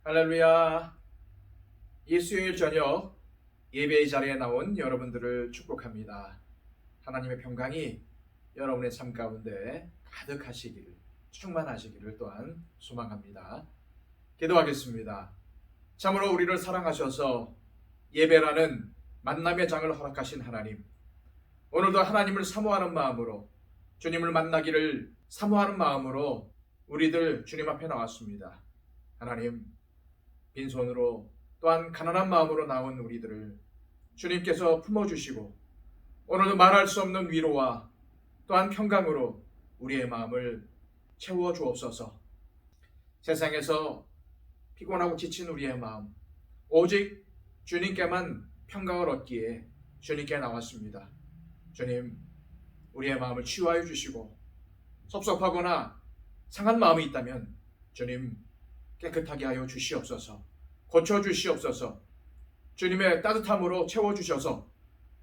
할렐루야. 이 수요일 저녁 예배의 자리에 나온 여러분들을 축복합니다. 하나님의 평강이 여러분의 삶 가운데 가득하시기를, 충만하시기를 또한 소망합니다. 기도하겠습니다. 참으로 우리를 사랑하셔서 예배라는 만남의 장을 허락하신 하나님, 오늘도 하나님을 사모하는 마음으로, 주님을 만나기를 사모하는 마음으로 우리들 주님 앞에 나왔습니다. 하나님, 빈손으로 또한 가난한 마음으로 나온 우리들을 주님께서 품어주시고 오늘도 말할 수 없는 위로와 또한 평강으로 우리의 마음을 채워 주옵소서. 세상에서 피곤하고 지친 우리의 마음, 오직 주님께만 평강을 얻기에 주님께 나왔습니다. 주님, 우리의 마음을 치유하여 주시고 섭섭하거나 상한 마음이 있다면 주님 깨끗하게 하여 주시옵소서. 고쳐주시옵소서. 주님의 따뜻함으로 채워주셔서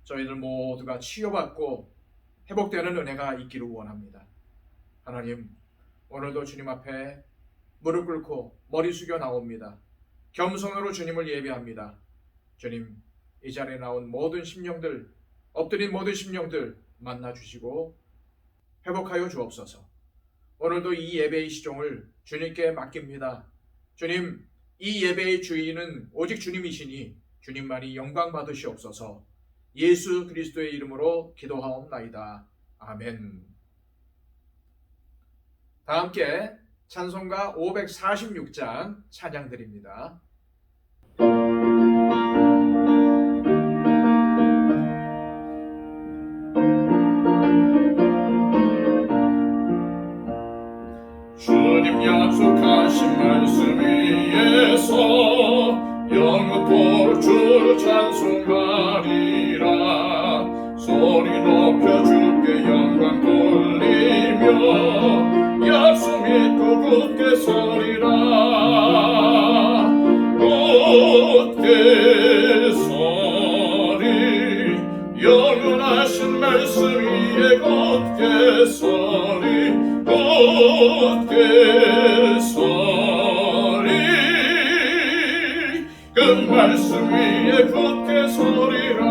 저희들 모두가 치유받고 회복되는 은혜가 있기를 원합니다. 하나님, 오늘도 주님 앞에 무릎 꿇고 머리 숙여 나옵니다. 겸손으로 주님을 예배합니다. 주님, 이 자리에 나온 모든 심령들, 엎드린 모든 심령들 만나주시고 회복하여 주옵소서. 오늘도 이 예배의 시종을 주님께 맡깁니다. 주님, 이 예배의 주인은 오직 주님이시니 주님만이 영광 받으시옵소서. 예수 그리스도의 이름으로 기도하옵나이다. 아멘. 다 함께 찬송가 546장 찬양드립니다. 주님 약속하신 말씀 위에서 영원토록 주를 찬송하리라. 소리 높여 주께 영광 돌리며 약속 믿고 굳게 서리라. 굳게 서리, 영원하신 말씀 위에 굳게 서리. 굳게 서리, 그 말씀 위에 굳게 서리라.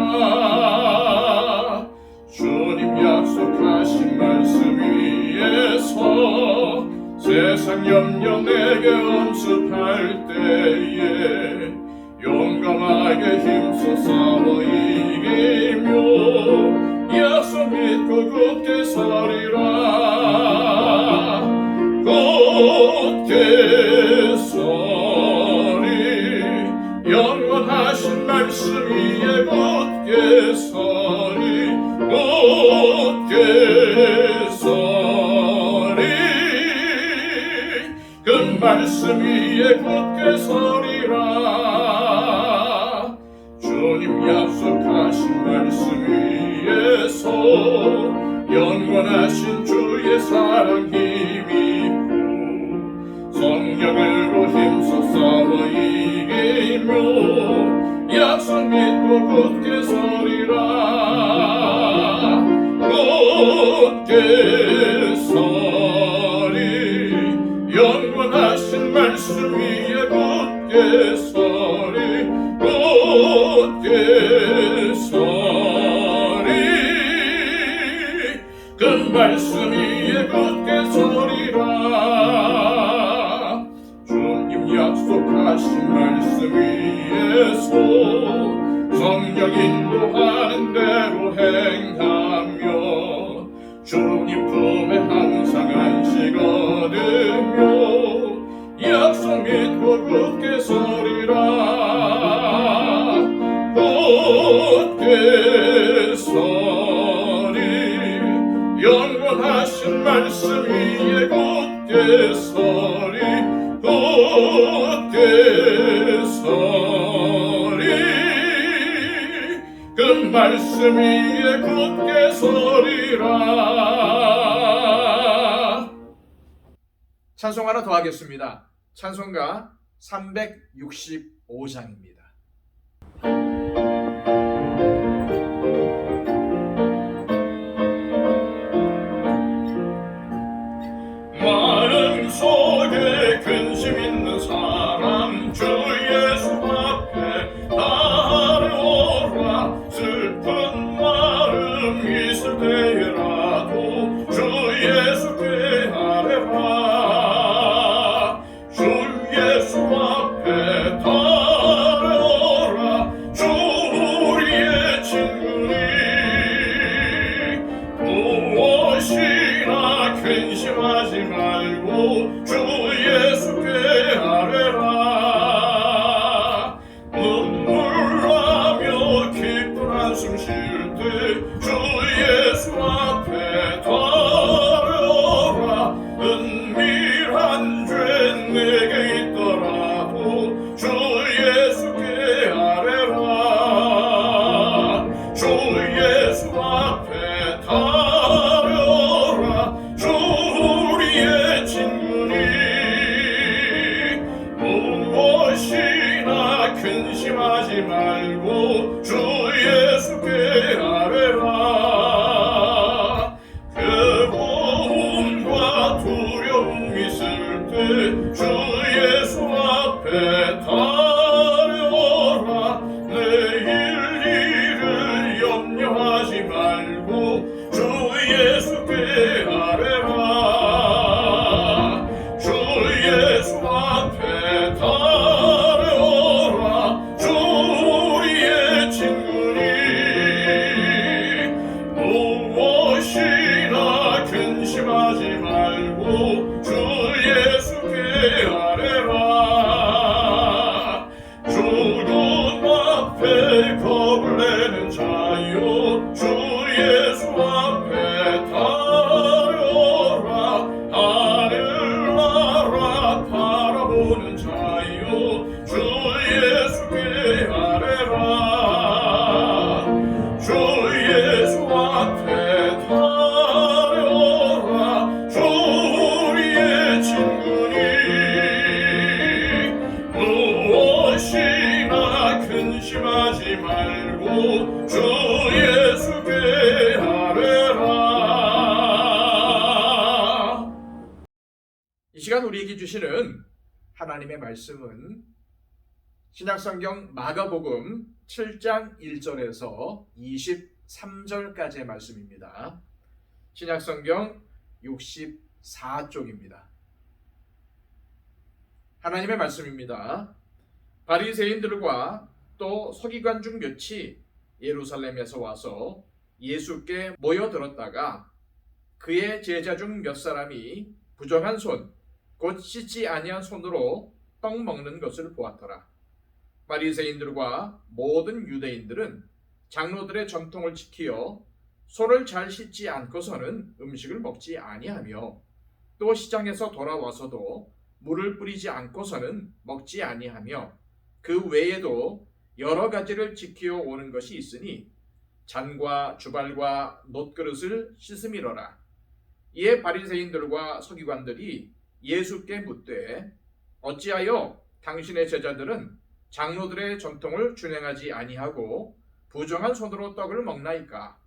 주님 약속하신 말씀 위에서 세상 염려 내게 엄습할 때에 용감하게 힘써 싸워 이기며 약속 믿고 굳게 서리라. 굳게 서리, 영원하신 말씀 위에 굳게 서리. 굳게 서리, 그 말씀 위에 굳게 서리라. 주님 약속하신 말씀 위에서 영원하신 주의 사랑 힘입고 성령으로 힘써 싸워 이기며 약속 믿고 굳게 서리라. 굳게 서리, 영원하신 말씀 위에 굳게 서리. 굳게 서리, 그 말씀 위에 굳게 서리라. 주님 약속하신 말씀 위에서 성령 인도하는 대로 행하며 주님 품에 항상 안식 얻으며 약속 믿고 굳게 서리라. 굳게 서리, 영원하신 말씀 위에 굳게 서리. 굳게 서리, 그 말씀 위에 굳게 서리라. 찬송 하나 더 하겠습니다. 찬송가 365장입니다. 마음속에 근심 있는 사람 주 근심하지 말고 주 예수께 아뢰라. 눈물 나며 기쁜 한숨 쉴 때 주 예수 앞에 달려라. 은밀한 죄 내게 있더라도 주 예수께 아뢰라. 주 예수 앞에 달려라. 주 우리의 친구니 무엇이나 근심하지 말고 주 예수께 아뢰라. 괴로움과 두려움 있을 때 주 예수 앞에 달려라. 내일 일을 염려하지 말고 주 예수께 아뢰라. 주 예수 앞에 달려라. 주 우리의 친구니 무엇이나 근심하지 말고 주 예수께 아뢰라. 주님 앞에 겁을 내는 자여 주 예수 앞에 달려라. 하늘나라 바라보는 자여 주 예수께 아뢰라. 주 예수 앞에 달려라. 주 우리의 친구니 무엇이나 근심하지 말고 주 예수께 아뢰라. 이 시간 우리에게 주시는 하나님의 말씀은 신약성경 마가복음 7장 1절에서 23절까지의 말씀입니다. 신약성경 64쪽입니다. 하나님의 말씀입니다. 바리새인들과 또 서기관 중 몇이 예루살렘에서 와서 예수께 모여들었다가 그의 제자 중 몇 사람이 부정한 손, 곧 씻지 아니한 손으로 떡 먹는 것을 보았더라. 바리새인들과 모든 유대인들은 장로들의 전통을 지키어 손을 잘 씻지 않고서는 음식을 먹지 아니하며 또 시장에서 돌아와서도 물을 뿌리지 않고서는 먹지 아니하며 그 외에도 여러 가지를 지키어 오는 것이 있으니 잔과 주발과 놋그릇을 씻음이러라. 이에 바리새인들과 서기관들이 예수께 묻되 어찌하여 당신의 제자들은 장로들의 전통을 준행하지 아니하고 부정한 손으로 떡을 먹나이까?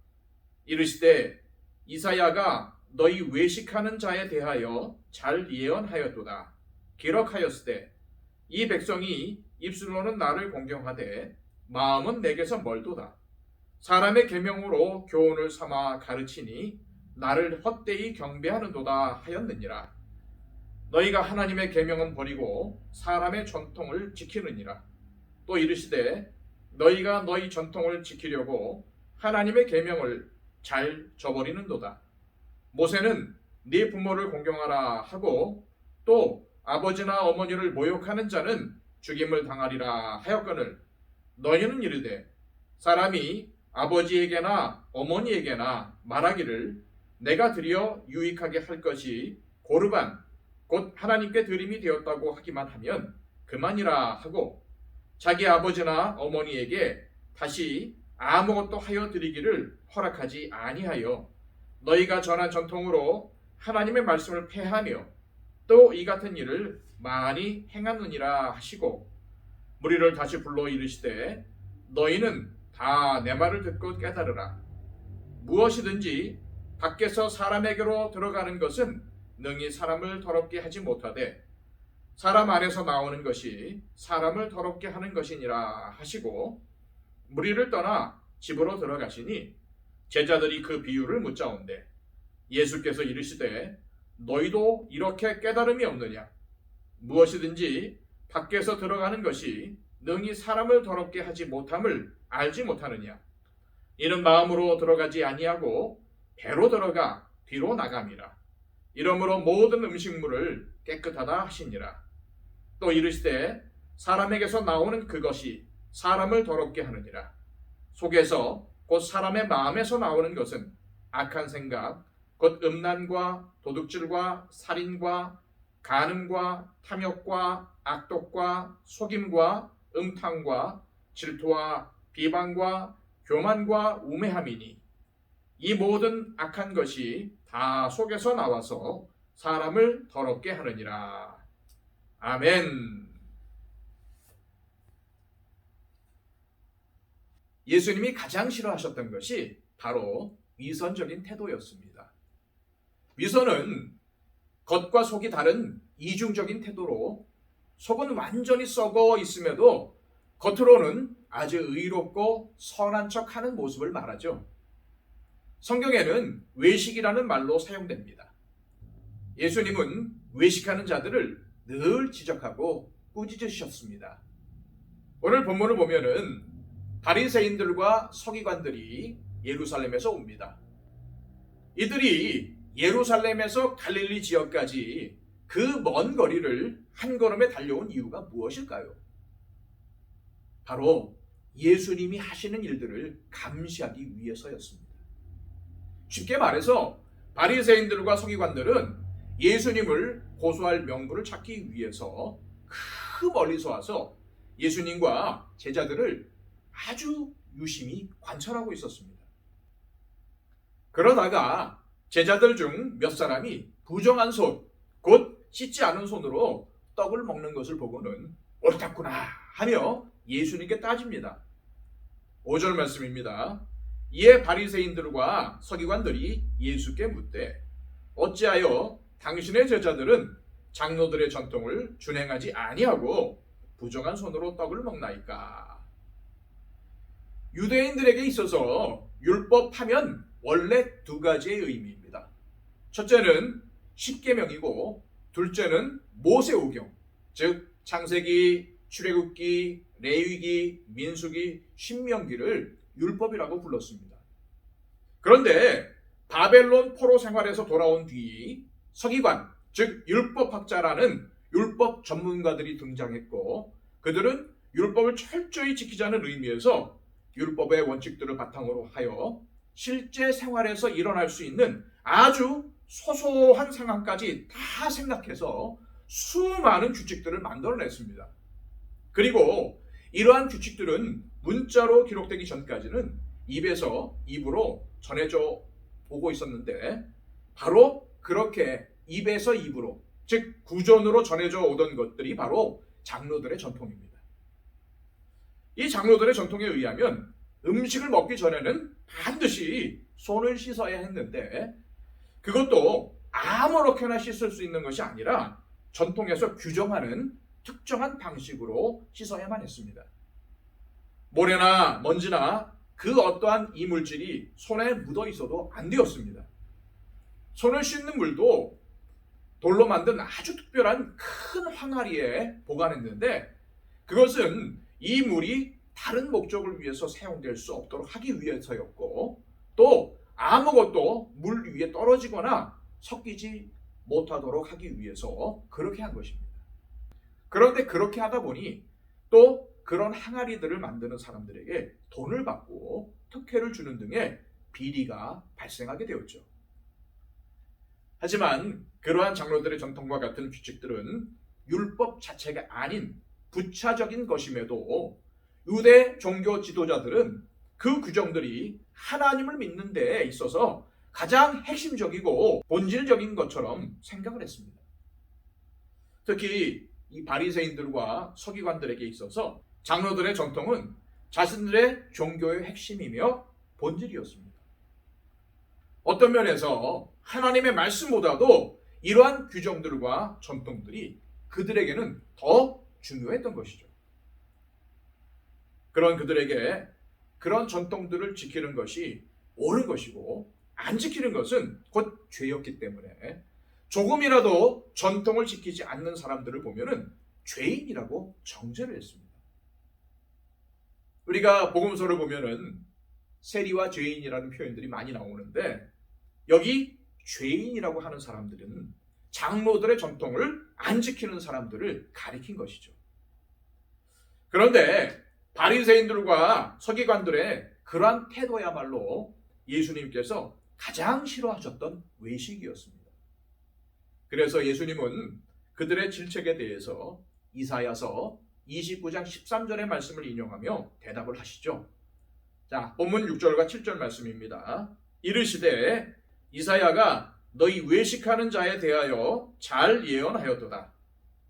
이르시되 이사야가 너희 외식하는 자에 대하여 잘 예언하였도다. 기록하였으되 이 백성이 입술로는 나를 공경하되 마음은 내게서 멀도다. 사람의 계명으로 교훈을 삼아 가르치니 나를 헛되이 경배하는도다 하였느니라. 너희가 하나님의 계명은 버리고 사람의 전통을 지키느니라. 또 이르시되 너희가 너희 전통을 지키려고 하나님의 계명을 잘 저버리는도다. 모세는 네 부모를 공경하라 하고 또 아버지나 어머니를 모욕하는 자는 죽임을 당하리라 하였거늘 너희는 이르되 사람이 아버지에게나 어머니에게나 말하기를 내가 드려 유익하게 할 것이 고르반 곧 하나님께 드림이 되었다고 하기만 하면 그만이라 하고 자기 아버지나 어머니에게 다시 아무것도 하여 드리기를 허락하지 아니하여 너희가 전한 전통으로 하나님의 말씀을 폐하며 또 이 같은 일을 많이 행하느니라 하시고 무리를 다시 불러 이르시되 너희는 다 내 말을 듣고 깨달으라. 무엇이든지 밖에서 사람에게로 들어가는 것은 능히 사람을 더럽게 하지 못하되 사람 안에서 나오는 것이 사람을 더럽게 하는 것이니라 하시고 무리를 떠나 집으로 들어가시니 제자들이 그 비유를 묻자온대 예수께서 이르시되 너희도 이렇게 깨달음이 없느냐? 무엇이든지 밖에서 들어가는 것이 능히 사람을 더럽게 하지 못함을 알지 못하느냐? 이는 마음으로 들어가지 아니하고 배로 들어가 뒤로 나감이라. 이러므로 모든 음식물을 깨끗하다 하시니라. 또 이르시되 사람에게서 나오는 그것이 사람을 더럽게 하느니라. 속에서 곧 사람의 마음에서 나오는 것은 악한 생각, 곧 음란과 도둑질과 살인과 간음과 탐욕과 악독과 속임과 음탕과 질투와 비방과 교만과 우매함이니 이 모든 악한 것이 다 속에서 나와서 사람을 더럽게 하느니라. 아멘. 예수님이 가장 싫어하셨던 것이 바로 위선적인 태도였습니다. 위선은 겉과 속이 다른 이중적인 태도로 속은 완전히 썩어 있음에도 겉으로는 아주 의롭고 선한 척하는 모습을 말하죠. 성경에는 외식이라는 말로 사용됩니다. 예수님은 외식하는 자들을 늘 지적하고 꾸짖으셨습니다. 오늘 본문을 보면은 바리새인들과 서기관들이 예루살렘에서 옵니다. 이들이 예루살렘에서 갈릴리 지역까지 그 먼 거리를 한 걸음에 달려온 이유가 무엇일까요? 바로 예수님이 하시는 일들을 감시하기 위해서였습니다. 쉽게 말해서 바리새인들과 서기관들은 예수님을 고소할 명분을 찾기 위해서 그 멀리서 와서 예수님과 제자들을 아주 유심히 관찰하고 있었습니다. 그러다가 제자들 중 몇 사람이 부정한 손, 곧 씻지 않은 손으로 떡을 먹는 것을 보고는 옳았구나 하며 예수님께 따집니다. 5절 말씀입니다. 이에 바리새인들과 서기관들이 예수께 묻되 어찌하여 당신의 제자들은 장로들의 전통을 준행하지 아니하고 부정한 손으로 떡을 먹나이까? 유대인들에게 있어서 율법하면 원래 두 가지의 의미입니다. 첫째는 십계명이고 둘째는 모세오경, 즉 창세기, 출애굽기, 레위기, 민수기, 신명기를 율법이라고 불렀습니다. 그런데 바벨론 포로 생활에서 돌아온 뒤 서기관, 즉 율법학자라는 율법 전문가들이 등장했고 그들은 율법을 철저히 지키자는 의미에서 율법의 원칙들을 바탕으로 하여 실제 생활에서 일어날 수 있는 아주 소소한 상황까지 다 생각해서 수많은 규칙들을 만들어냈습니다. 그리고 이러한 규칙들은 문자로 기록되기 전까지는 입에서 입으로 전해져 오고 있었는데 바로 그렇게 입에서 입으로, 즉 구전으로 전해져 오던 것들이 바로 장로들의 전통입니다. 이 장로들의 전통에 의하면 음식을 먹기 전에는 반드시 손을 씻어야 했는데 그것도 아무렇게나 씻을 수 있는 것이 아니라 전통에서 규정하는 특정한 방식으로 씻어야만 했습니다. 모래나 먼지나 그 어떠한 이물질이 손에 묻어 있어도 안 되었습니다. 손을 씻는 물도 돌로 만든 아주 특별한 큰 항아리에 보관했는데 그것은 이 물이 다른 목적을 위해서 사용될 수 없도록 하기 위해서였고 또 아무것도 물 위에 떨어지거나 섞이지 못하도록 하기 위해서 그렇게 한 것입니다. 그런데 그렇게 하다 보니 또 그런 항아리들을 만드는 사람들에게 돈을 받고 특혜를 주는 등의 비리가 발생하게 되었죠. 하지만 그러한 장로들의 전통과 같은 규칙들은 율법 자체가 아닌 부차적인 것임에도 유대 종교 지도자들은 그 규정들이 하나님을 믿는 데에 있어서 가장 핵심적이고 본질적인 것처럼 생각을 했습니다. 특히 이 바리새인들과 서기관들에게 있어서 장로들의 전통은 자신들의 종교의 핵심이며 본질이었습니다. 어떤 면에서 하나님의 말씀보다도 이러한 규정들과 전통들이 그들에게는 더 중요했던 것이죠. 그런 그들에게 그런 전통들을 지키는 것이 옳은 것이고 안 지키는 것은 곧 죄였기 때문에 조금이라도 전통을 지키지 않는 사람들을 보면은 죄인이라고 정죄를 했습니다. 우리가 복음서를 보면은 세리와 죄인이라는 표현들이 많이 나오는데 여기 죄인이라고 하는 사람들은 장로들의 전통을 안 지키는 사람들을 가리킨 것이죠. 그런데 바리새인들과 서기관들의 그러한 태도야말로 예수님께서 가장 싫어하셨던 외식이었습니다. 그래서 예수님은 그들의 질책에 대해서 이사야서 29장 13절의 말씀을 인용하며 대답을 하시죠. 자, 본문 6절과 7절 말씀입니다. 이르시되 이사야가 너희 외식하는 자에 대하여 잘 예언하였도다.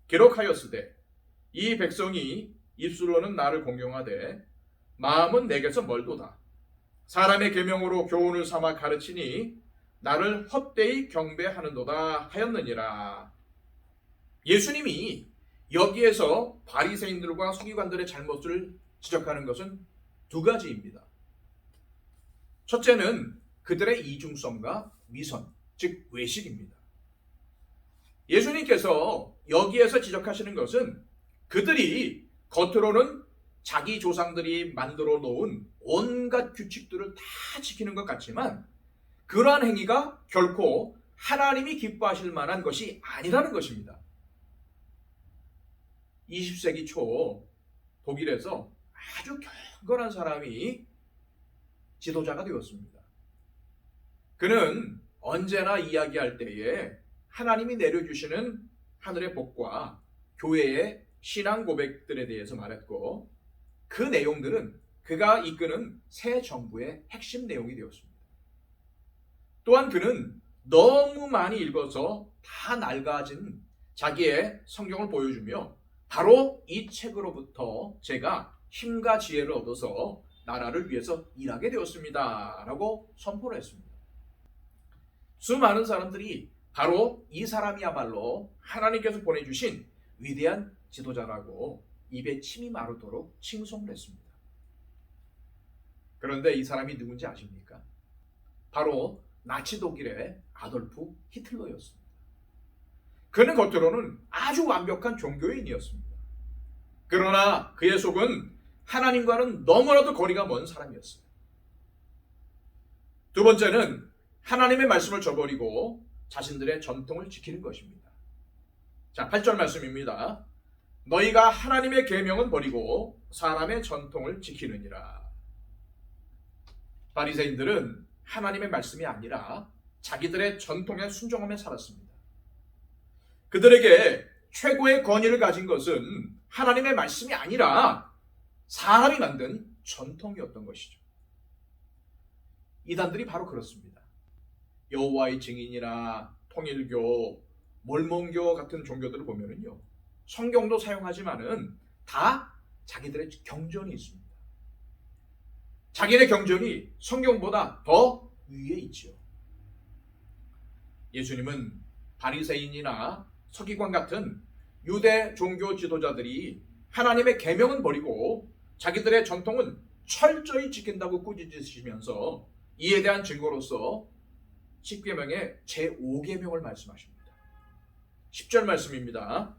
기록하였으되 이 백성이 입술로는 나를 공경하되 마음은 내게서 멀도다. 사람의 계명으로 교훈을 삼아 가르치니 나를 헛되이 경배하는도다 하였느니라. 예수님이 여기에서 바리새인들과 서기관들의 잘못을 지적하는 것은 두 가지입니다. 첫째는 그들의 이중성과 위선, 즉 외식입니다. 예수님께서 여기에서 지적하시는 것은 그들이 겉으로는 자기 조상들이 만들어 놓은 온갖 규칙들을 다 지키는 것 같지만 그러한 행위가 결코 하나님이 기뻐하실 만한 것이 아니라는 것입니다. 20세기 초 독일에서 아주 경건한 사람이 지도자가 되었습니다. 그는 언제나 이야기할 때에 하나님이 내려주시는 하늘의 복과 교회의 신앙 고백들에 대해서 말했고 그 내용들은 그가 이끄는 새 정부의 핵심 내용이 되었습니다. 또한 그는 너무 많이 읽어서 다 낡아진 자기의 성경을 보여주며 바로 이 책으로부터 제가 힘과 지혜를 얻어서 나라를 위해서 일하게 되었습니다 라고 선포를 했습니다. 수많은 사람들이 바로 이 사람이야말로 하나님께서 보내주신 위대한 지도자라고 입에 침이 마르도록 칭송을 했습니다. 그런데 이 사람이 누군지 아십니까? 바로 나치 독일의 아돌프 히틀러였습니다. 그는 겉으로는 아주 완벽한 종교인이었습니다. 그러나 그의 속은 하나님과는 너무나도 거리가 먼 사람이었어요. 두 번째는 하나님의 말씀을 저버리고 자신들의 전통을 지키는 것입니다. 자, 8절 말씀입니다. 너희가 하나님의 계명은 버리고 사람의 전통을 지키느니라. 바리새인들은 하나님의 말씀이 아니라 자기들의 전통에 순종하며 살았습니다. 그들에게 최고의 권위를 가진 것은 하나님의 말씀이 아니라 사람이 만든 전통이었던 것이죠. 이단들이 바로 그렇습니다. 여호와의 증인이나 통일교, 몰몬교 같은 종교들을 보면은요, 성경도 사용하지만은 다 자기들의 경전이 있습니다. 자기네 경전이 성경보다 더 위에 있죠. 예수님은 바리새인이나 서기관 같은 유대 종교 지도자들이 하나님의 계명은 버리고 자기들의 전통은 철저히 지킨다고 꾸짖으시면서 이에 대한 증거로서 10계명의 제5계명을 말씀하십니다. 10절 말씀입니다.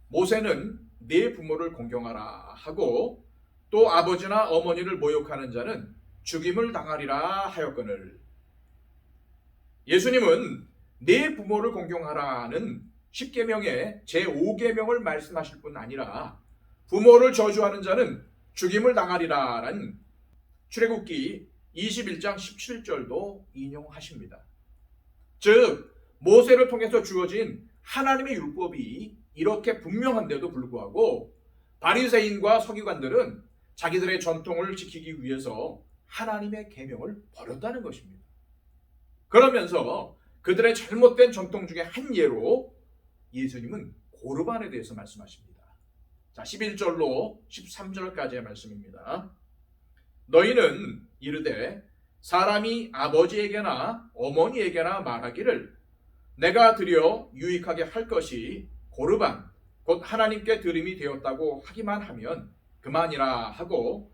모세는 네 부모를 공경하라 하고 또 아버지나 어머니를 모욕하는 자는 죽임을 당하리라 하였거늘. 예수님은 네 부모를 공경하라는 10계명의 제5계명을 말씀하실 뿐 아니라 부모를 저주하는 자는 죽임을 당하리라라는 출애굽기 21장 17절도 인용하십니다. 즉 모세를 통해서 주어진 하나님의 율법이 이렇게 분명한데도 불구하고 바리새인과 서기관들은 자기들의 전통을 지키기 위해서 하나님의 계명을 버렸다는 것입니다. 그러면서 그들의 잘못된 전통 중에 한 예로 예수님은 고르반에 대해서 말씀하십니다. 자, 11절로 13절까지의 말씀입니다. 너희는 이르되 사람이 아버지에게나 어머니에게나 말하기를 내가 드려 유익하게 할 것이 고르반 곧 하나님께 드림이 되었다고 하기만 하면 그만이라 하고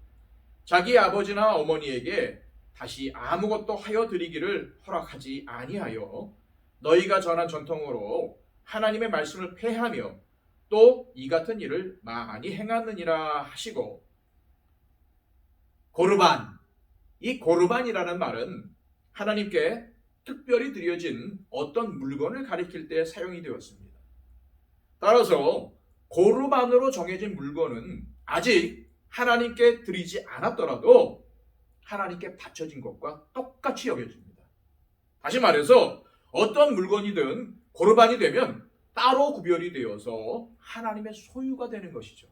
자기 아버지나 어머니에게 다시 아무것도 하여 드리기를 허락하지 아니하여 너희가 전한 전통으로 하나님의 말씀을 폐하며 또 이 같은 일을 많이 행하느니라 하시고. 고르반, 이 고르반이라는 말은 하나님께 특별히 드려진 어떤 물건을 가리킬 때 사용이 되었습니다. 따라서 고르반으로 정해진 물건은 아직 하나님께 드리지 않았더라도 하나님께 바쳐진 것과 똑같이 여겨집니다. 다시 말해서 어떤 물건이든 고르반이 되면 따로 구별이 되어서 하나님의 소유가 되는 것이죠.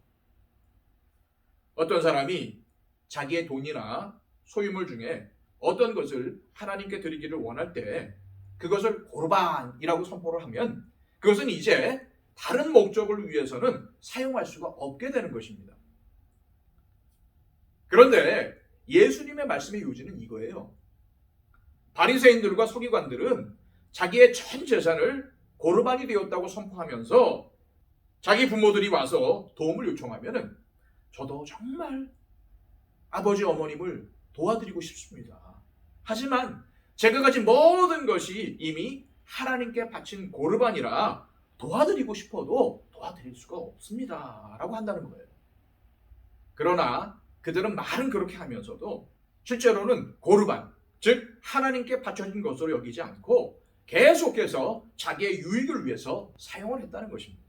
어떤 사람이 자기의 돈이나 소유물 중에 어떤 것을 하나님께 드리기를 원할 때 그것을 고르반이라고 선포를 하면 그것은 이제 다른 목적을 위해서는 사용할 수가 없게 되는 것입니다. 그런데 예수님의 말씀의 요지는 이거예요. 바리새인들과 서기관들은 자기의 전 재산을 고르반이 되었다고 선포하면서 자기 부모들이 와서 도움을 요청하면 저도 정말 아버지 어머님을 도와드리고 싶습니다. 하지만 제가 가진 모든 것이 이미 하나님께 바친 고르반이라 도와드리고 싶어도 도와드릴 수가 없습니다. 라고 한다는 거예요. 그러나 그들은 말은 그렇게 하면서도 실제로는 고르반, 즉 하나님께 바쳐진 것으로 여기지 않고 계속해서 자기의 유익을 위해서 사용을 했다는 것입니다.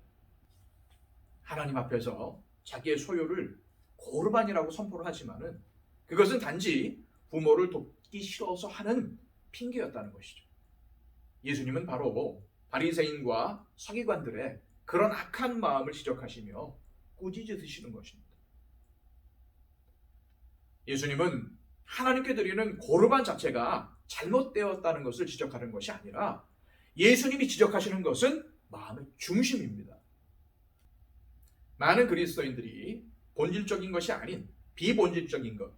하나님 앞에서 자기의 소유를 고르반이라고 선포를 하지만은 그것은 단지 부모를 돕기 싫어서 하는 핑계였다는 것이죠. 예수님은 바로 바리새인과 서기관들의 그런 악한 마음을 지적하시며 꾸짖으시는 것입니다. 예수님은 하나님께 드리는 고르반 자체가 잘못되었다는 것을 지적하는 것이 아니라 예수님이 지적하시는 것은 마음의 중심입니다. 많은 그리스도인들이 본질적인 것이 아닌 비본질적인 것,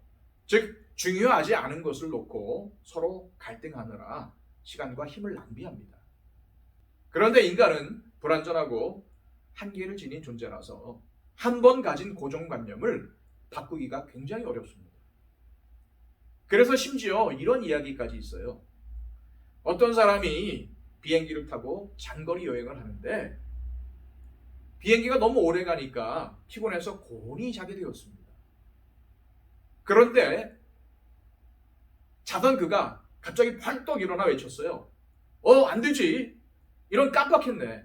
즉 중요하지 않은 것을 놓고 서로 갈등하느라 시간과 힘을 낭비합니다. 그런데 인간은 불완전하고 한계를 지닌 존재라서 한 번 가진 고정관념을 바꾸기가 굉장히 어렵습니다. 그래서 심지어 이런 이야기까지 있어요. 어떤 사람이 비행기를 타고 장거리 여행을 하는데 비행기가 너무 오래 가니까 피곤해서 곤히 자게 되었습니다. 그런데 자던 그가 갑자기 벌떡 일어나 외쳤어요. 안 되지. 이런 깜빡했네.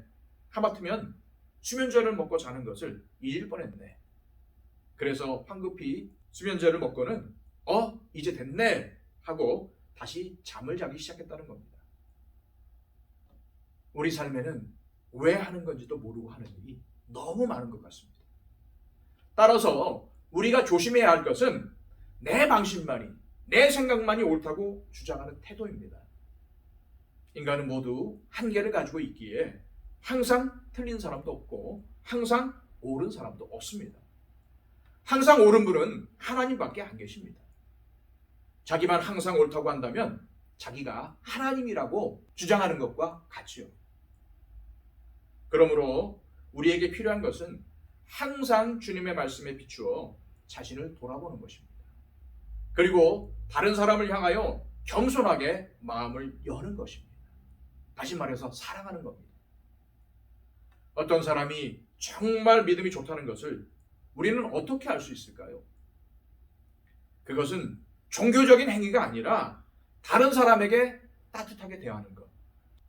하마터면 수면제를 먹고 자는 것을 잊을 뻔했네. 그래서 황급히 수면제를 먹고는 이제 됐네 하고 다시 잠을 자기 시작했다는 겁니다. 우리 삶에는 왜 하는 건지도 모르고 하는 일이 너무 많은 것 같습니다. 따라서 우리가 조심해야 할 것은 내 방식만이, 내 생각만이 옳다고 주장하는 태도입니다. 인간은 모두 한계를 가지고 있기에 항상 틀린 사람도 없고 항상 옳은 사람도 없습니다. 항상 옳은 분은 하나님밖에 안 계십니다. 자기만 항상 옳다고 한다면 자기가 하나님이라고 주장하는 것과 같지요. 그러므로 우리에게 필요한 것은 항상 주님의 말씀에 비추어 자신을 돌아보는 것입니다. 그리고 다른 사람을 향하여 겸손하게 마음을 여는 것입니다. 다시 말해서 사랑하는 겁니다. 어떤 사람이 정말 믿음이 좋다는 것을 우리는 어떻게 알 수 있을까요? 그것은 종교적인 행위가 아니라 다른 사람에게 따뜻하게 대하는 것,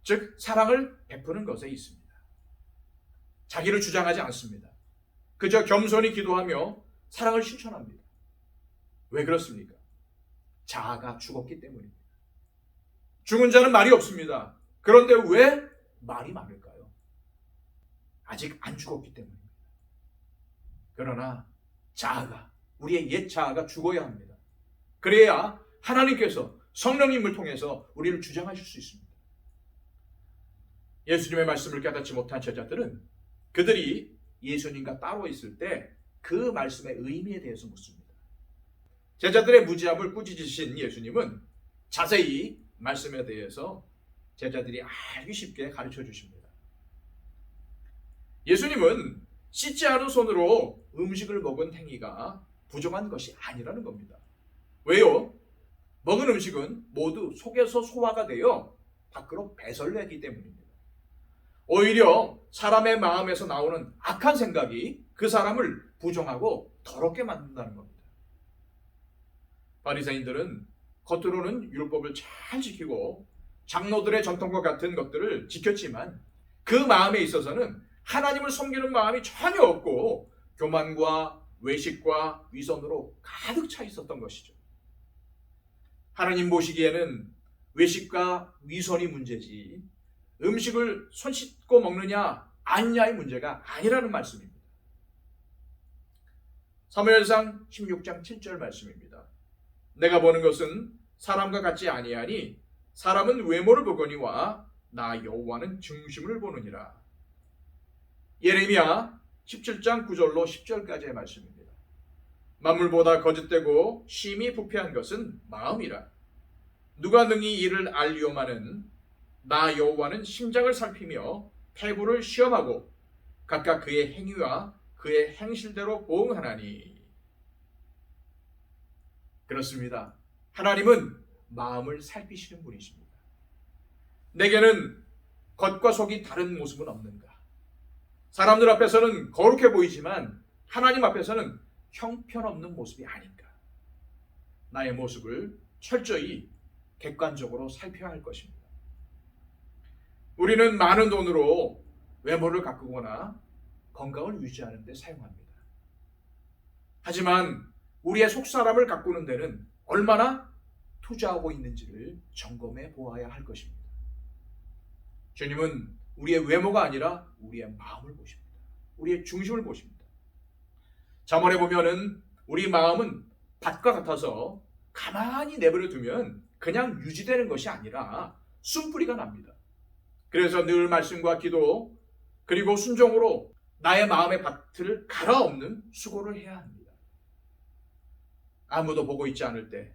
즉 사랑을 베푸는 것에 있습니다. 자기를 주장하지 않습니다. 그저 겸손히 기도하며 사랑을 실천합니다. 왜 그렇습니까? 자아가 죽었기 때문입니다. 죽은 자는 말이 없습니다. 그런데 왜 말이 많을까요? 아직 안 죽었기 때문입니다. 그러나 자아가, 우리의 옛 자아가 죽어야 합니다. 그래야 하나님께서 성령님을 통해서 우리를 주장하실 수 있습니다. 예수님의 말씀을 깨닫지 못한 제자들은 그들이 예수님과 따로 있을 때 그 말씀의 의미에 대해서 묻습니다. 제자들의 무지함을 꾸짖으신 예수님은 자세히 말씀에 대해서 제자들이 알기 쉽게 가르쳐 주십니다. 예수님은 씻지 않은 손으로 음식을 먹은 행위가 부정한 것이 아니라는 겁니다. 왜요? 먹은 음식은 모두 속에서 소화가 되어 밖으로 배설되기 때문입니다. 오히려 사람의 마음에서 나오는 악한 생각이 그 사람을 부정하고 더럽게 만든다는 겁니다. 바리새인들은 겉으로는 율법을 잘 지키고 장로들의 전통과 같은 것들을 지켰지만 그 마음에 있어서는 하나님을 섬기는 마음이 전혀 없고 교만과 외식과 위선으로 가득 차 있었던 것이죠. 하나님 보시기에는 외식과 위선이 문제지 음식을 손 씻고 먹느냐 아니냐의 문제가 아니라는 말씀입니다. 사무엘상 16장 7절 말씀입니다. 내가 보는 것은 사람과 같지 아니하니 사람은 외모를 보거니와 나 여호와는 중심을 보느니라. 예레미야 17장 9절로 10절까지의 말씀입니다. 만물보다 거짓되고 심히 부패한 것은 마음이라. 누가 능히 이를 알리오마는 나 여호와는 심장을 살피며 폐부를 시험하고 각각 그의 행위와 그의 행실대로 보응하나니. 그렇습니다. 하나님은 마음을 살피시는 분이십니다. 내게는 겉과 속이 다른 모습은 없는가? 사람들 앞에서는 거룩해 보이지만 하나님 앞에서는 형편없는 모습이 아닌가? 나의 모습을 철저히 객관적으로 살펴야 할 것입니다. 우리는 많은 돈으로 외모를 가꾸거나 건강을 유지하는 데 사용합니다. 하지만 우리의 속사람을 가꾸는 데는 얼마나 투자하고 있는지를 점검해 보아야 할 것입니다. 주님은 우리의 외모가 아니라 우리의 마음을 보십니다. 우리의 중심을 보십니다. 잠언에 보면은 우리 마음은 밭과 같아서 가만히 내버려 두면 그냥 유지되는 것이 아니라 숨뿌리가 납니다. 그래서 늘 말씀과 기도 그리고 순종으로 나의 마음의 밭을 갈아엎는 수고를 해야 합니다. 아무도 보고 있지 않을 때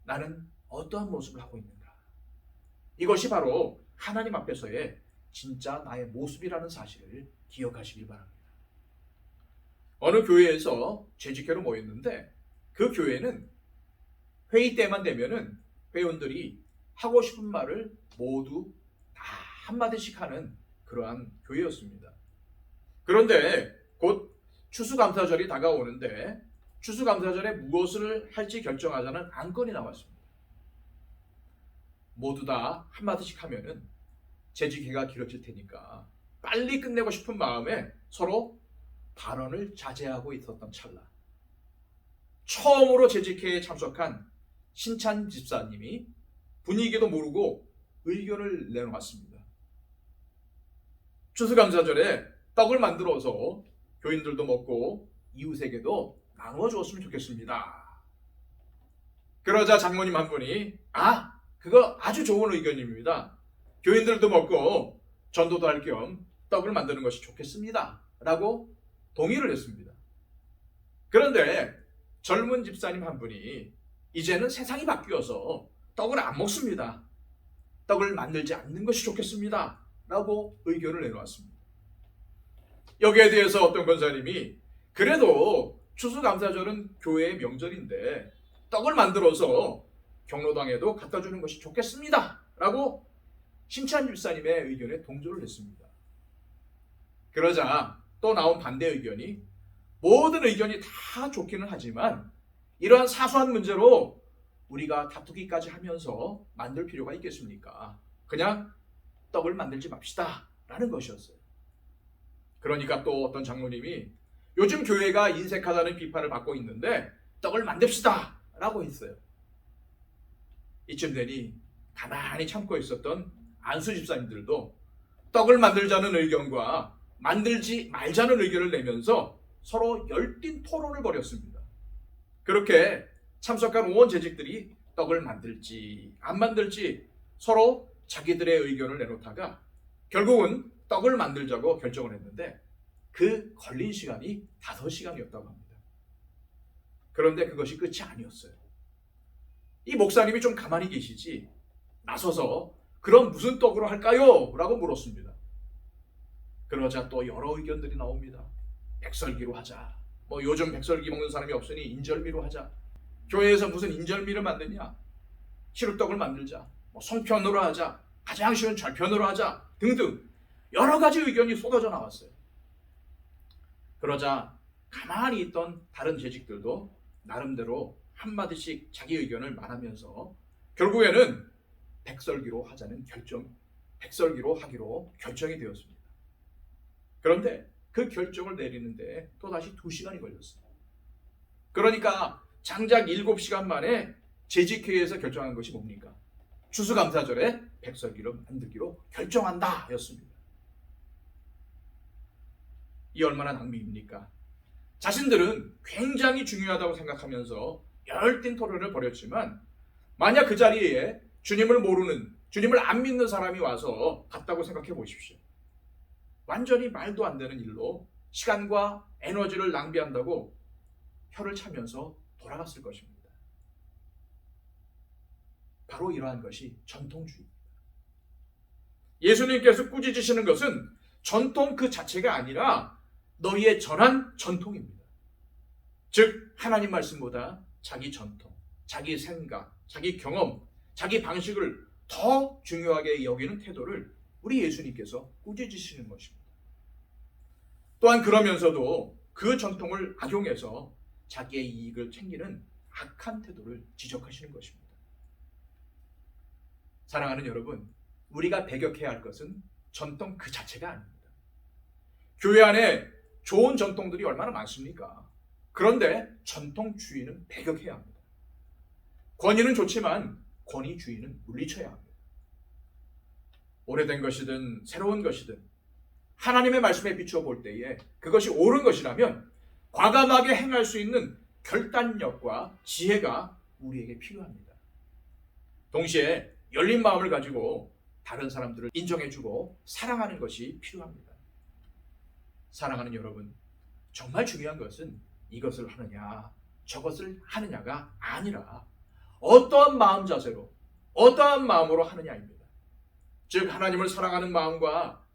나는 어떠한 모습을 하고 있는가? 이것이 바로 하나님 앞에서의 진짜 나의 모습이라는 사실을 기억하시길 바랍니다. 어느 교회에서 재직회로 모였는데 그 교회는 회의 때만 되면은 회원들이 하고 싶은 말을 모두 다 한마디씩 하는 그러한 교회였습니다. 그런데 곧 추수감사절이 다가오는데 추수감사절에 무엇을 할지 결정하자는 안건이 나왔습니다. 모두 다 한마디씩 하면은 재직회가 길어질 테니까 빨리 끝내고 싶은 마음에 서로 발언을 자제하고 있었던 찰나 처음으로 재직회에 참석한 신찬 집사님이 분위기도 모르고 의견을 내놓았습니다. 추수감사절에 떡을 만들어서 교인들도 먹고 이웃에게도 나누어 주었으면 좋겠습니다. 그러자 장모님 한 분이 그거 아주 좋은 의견입니다. 교인들도 먹고 전도도 할 겸 떡을 만드는 것이 좋겠습니다. 라고 동의를 했습니다. 그런데 젊은 집사님 한 분이 이제는 세상이 바뀌어서 떡을 안 먹습니다. 떡을 만들지 않는 것이 좋겠습니다. 라고 의견을 내놓았습니다. 여기에 대해서 어떤 권사님이 그래도 추수감사절은 교회의 명절인데 떡을 만들어서 경로당에도 갖다 주는 것이 좋겠습니다. 라고 신찬 집사님의 의견에 동조를 했습니다. 그러자 또 나온 반대 의견이 모든 의견이 다 좋기는 하지만 이러한 사소한 문제로 우리가 다투기까지 하면서 만들 필요가 있겠습니까? 그냥 떡을 만들지 맙시다 라는 것이었어요. 그러니까 또 어떤 장로님이 요즘 교회가 인색하다는 비판을 받고 있는데 떡을 만듭시다 라고 했어요. 이쯤 되니 가만히 참고 있었던 안수 집사님들도 떡을 만들자는 의견과 만들지 말자는 의견을 내면서 서로 열띤 토론을 벌였습니다. 그렇게 참석한 온 재직들이 떡을 만들지 안 만들지 서로 자기들의 의견을 내놓다가 결국은 떡을 만들자고 결정을 했는데 그 걸린 시간이 5시간이었다고 합니다. 그런데 그것이 끝이 아니었어요. 이 목사님이 좀 가만히 계시지 나서서 그럼 무슨 떡으로 할까요? 라고 물었습니다. 그러자 또 여러 의견들이 나옵니다. 백설기로 하자. 요즘 백설기 먹는 사람이 없으니 인절미로 하자. 교회에서 무슨 인절미를 만드냐? 시루떡을 만들자. 송편으로 하자. 가장 쉬운 절편으로 하자. 등등 여러 가지 의견이 쏟아져 나왔어요. 그러자 가만히 있던 다른 재직들도 나름대로 한마디씩 자기 의견을 말하면서 결국에는 백설기로 백설기로 하기로 결정이 되었습니다. 그런데 그 결정을 내리는데 또다시 2시간이 걸렸어요. 그러니까 장작 7시간 만에 재직회의에서 결정한 것이 뭡니까? 추수감사절에 백설기를 만들기로 결정한다 였습니다. 이 얼마나 낭비입니까? 자신들은 굉장히 중요하다고 생각하면서 열띤 토론을 벌였지만 만약 그 자리에 주님을 모르는, 주님을 안 믿는 사람이 와서 갔다고 생각해 보십시오. 완전히 말도 안 되는 일로 시간과 에너지를 낭비한다고 혀를 차면서 돌아갔을 것입니다. 바로 이러한 것이 전통주의입니다. 예수님께서 꾸짖으시는 것은 전통 그 자체가 아니라 너희의 전한 전통입니다. 즉 하나님 말씀보다 자기 전통, 자기 생각, 자기 경험, 자기 방식을 더 중요하게 여기는 태도를 우리 예수님께서 꾸짖으시는 것입니다. 또한 그러면서도 그 전통을 악용해서 자기의 이익을 챙기는 악한 태도를 지적하시는 것입니다. 사랑하는 여러분, 우리가 배격해야 할 것은 전통 그 자체가 아닙니다. 교회 안에 좋은 전통들이 얼마나 많습니까? 그런데 전통주의는 배격해야 합니다. 권위는 좋지만 권위주의는 물리쳐야 합니다. 오래된 것이든 새로운 것이든 하나님의 말씀에 비추어 볼 때에 그것이 옳은 것이라면 과감하게 행할 수 있는 결단력과 지혜가 우리에게 필요합니다. 동시에 열린 마음을 가지고 다른 사람들을 인정해주고 사랑하는 것이 필요합니다. 사랑하는 여러분, 정말 중요한 것은 이것을 하느냐 저것을 하느냐가 아니라 어떠한 마음 자세로 어떠한 마음으로 하느냐입니다. 즉 하나님을 사랑하는 마음과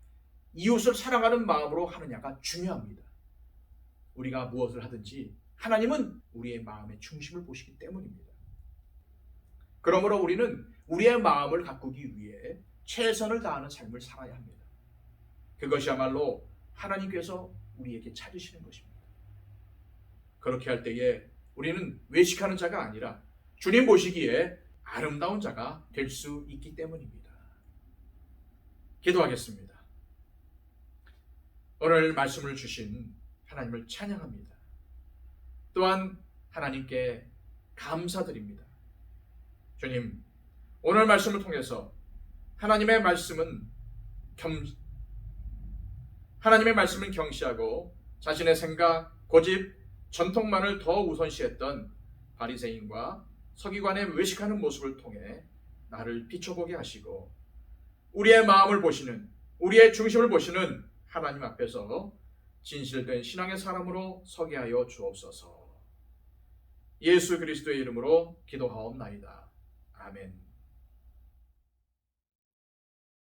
이웃을 사랑하는 마음으로 하느냐가 중요합니다. 우리가 무엇을 하든지 하나님은 우리의 마음의 중심을 보시기 때문입니다. 그러므로 우리는 우리의 마음을 가꾸기 위해 최선을 다하는 삶을 살아야 합니다. 그것이야말로 하나님께서 우리에게 찾으시는 것입니다. 그렇게 할 때에 우리는 외식하는 자가 아니라 주님 보시기에 아름다운 자가 될 수 있기 때문입니다. 기도하겠습니다. 오늘 말씀을 주신 하나님을 찬양합니다. 또한 하나님께 감사드립니다. 주님, 오늘 말씀을 통해서 하나님의 말씀은 경시하고 자신의 생각, 고집, 전통만을 더 우선시했던 바리새인과 서기관의 외식하는 모습을 통해 나를 비춰보게 하시고 우리의 마음을 보시는, 우리의 중심을 보시는 하나님 앞에서 진실된 신앙의 사람으로 서게 하여 주옵소서. 예수 그리스도의 이름으로 기도하옵나이다. 아멘.